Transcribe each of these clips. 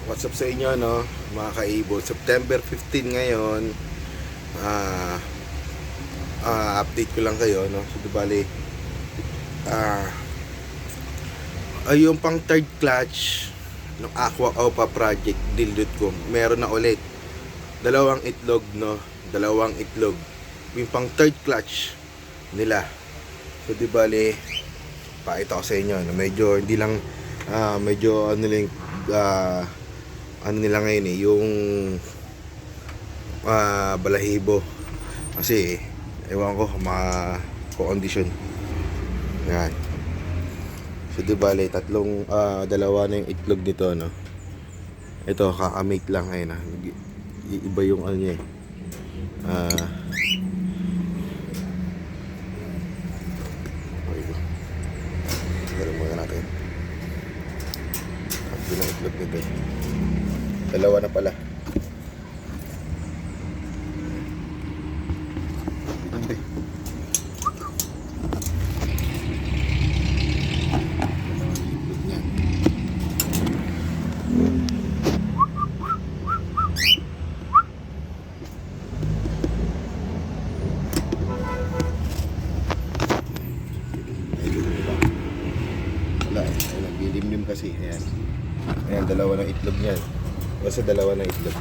What's up sa inyo, no, mga kaibo? September 15 ngayon. ah Update ko lang kayo, no. So bali, ah ay yung pang third clutch ng Aqua Opa project dilute ko, meron na ulit dalawang itlog, no, dalawang itlog yung pang third clutch nila. So di bali, pakita ko sa inyo, no? Medyo hindi lang medyo ano lang, ano nila ngayon eh, yung balahibo kasi ewan ko mga kondisyon yan. So di bale, dalawa na yung itlog nito, no. Ito kakamate lang ngayon, iba yung ano niya eh. Pero muna natin at yun ang itlog nito eh. Dalawa na pala. Wala eh, naglilimlim kasi. Ayan. Ayan, dalawa ng itlog niyan. Basta dalawa ng itlog.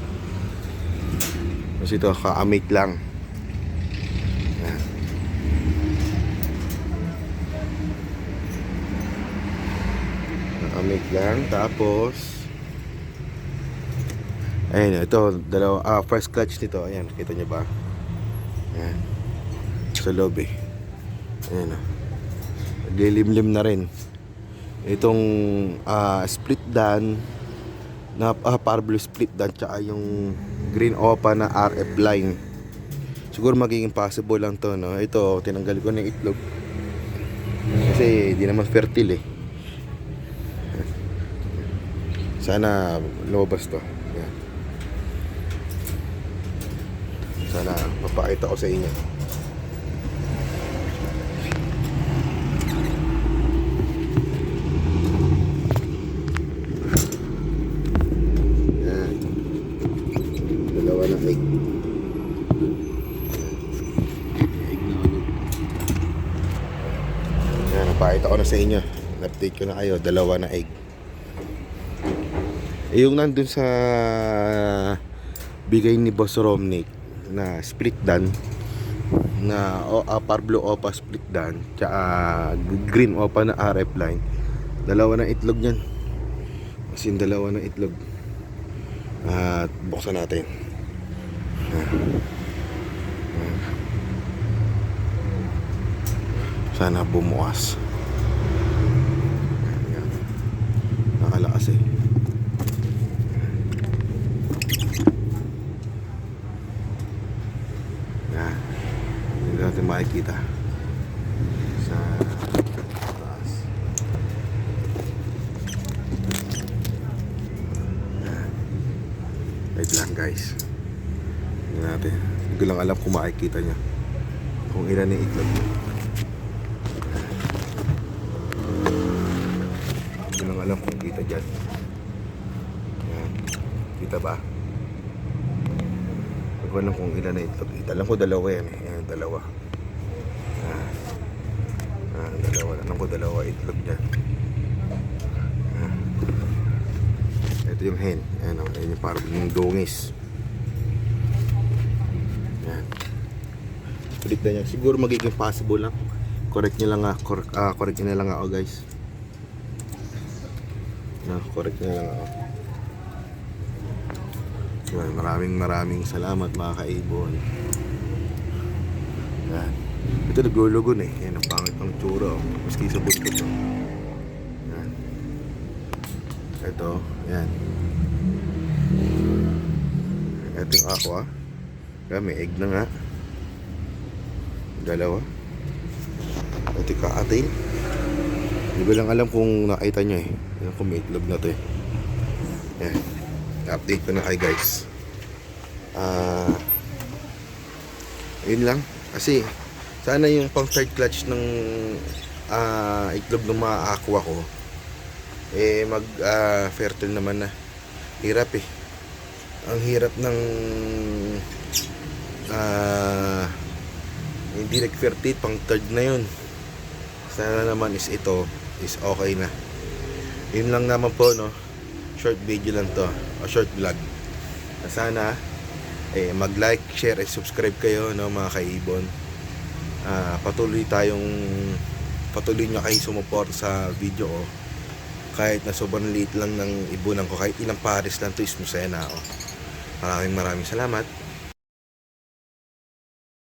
Kasi ito, kaamate lang. Ayan. Kaamate lang. Tapos ayan, ito, dalawa, first clutch nito. Ayan, kita nyo ba? Ayan. Sa loob eh. Ayan o. Naglilimlim na rin. Itong split dan na power blue split dan, tsaka yung green opa na RF line, siguro magiging possible lang to, no. Ito tinanggal ko ng itlog kasi di naman fertile eh. Sana lumabas to. Yan. Sana mapakita ko sa inyo. Egg. Yan, napakita ko na sa inyo. Update ko na kayo, dalawa na egg. Yung nandun sa bigay ni Boss Romnick na split dan na Parblo Opa split dan, tsaka green Opa na RF line, dalawa na itlog nyan. As in, dalawa na itlog. At buksan natin. Sana bumukas. Nakalakas eh. Yan. Hindi natin makikita sa taas. Yan. Wait lang guys. Natin. Hindi ko lang alam kung makikita niya kung ilan yung itlog. Hindi ko lang alam kung kita dyan. Yan. Kita ba? Hindi ko alam kung ilan na itlog. Alam ko dalawa yan eh. Yan, dalawa. Dalawa. Alam ko dalawa itlog dyan. Ito yung hen. Ayan, ayan yung parang yung dungis. Ulit na niya. Siguro magiging possible lang. Correct nyo lang correct nyo lang ako guys. Correct nyo lang ako. Yan, maraming salamat mga kaibon. Yan. Ito naglulugon eh. Yan, ang pangit ng tsura oh. Maski sa buntot oh. Yan. Ito, yan. Ito yung aqua. Kaya may egg na nga. Dalawa. Ito ka-atin. Hindi ko lang alam kung nakita nyo eh. Yan, kung may itlog na to eh. Yan. Update ko na kayo guys. Yun lang. Kasi sana yung pang third clutch ng itlog ng mga aqua ko eh mag fertile naman na. Hirap eh. Ang hirap ng hindi nag-fertility, pang third na yun. Sana naman is ito is okay na. Yun lang naman po, no, short video lang to, o short vlog. Sana mag-like, share, and subscribe kayo, no, mga kaibon. Patuloy nyo kayo sumuport sa video ko. Kahit na sobrang liit lang ng ibunan ko, kahit ilang pares lang to is masaya na ako. Maraming salamat.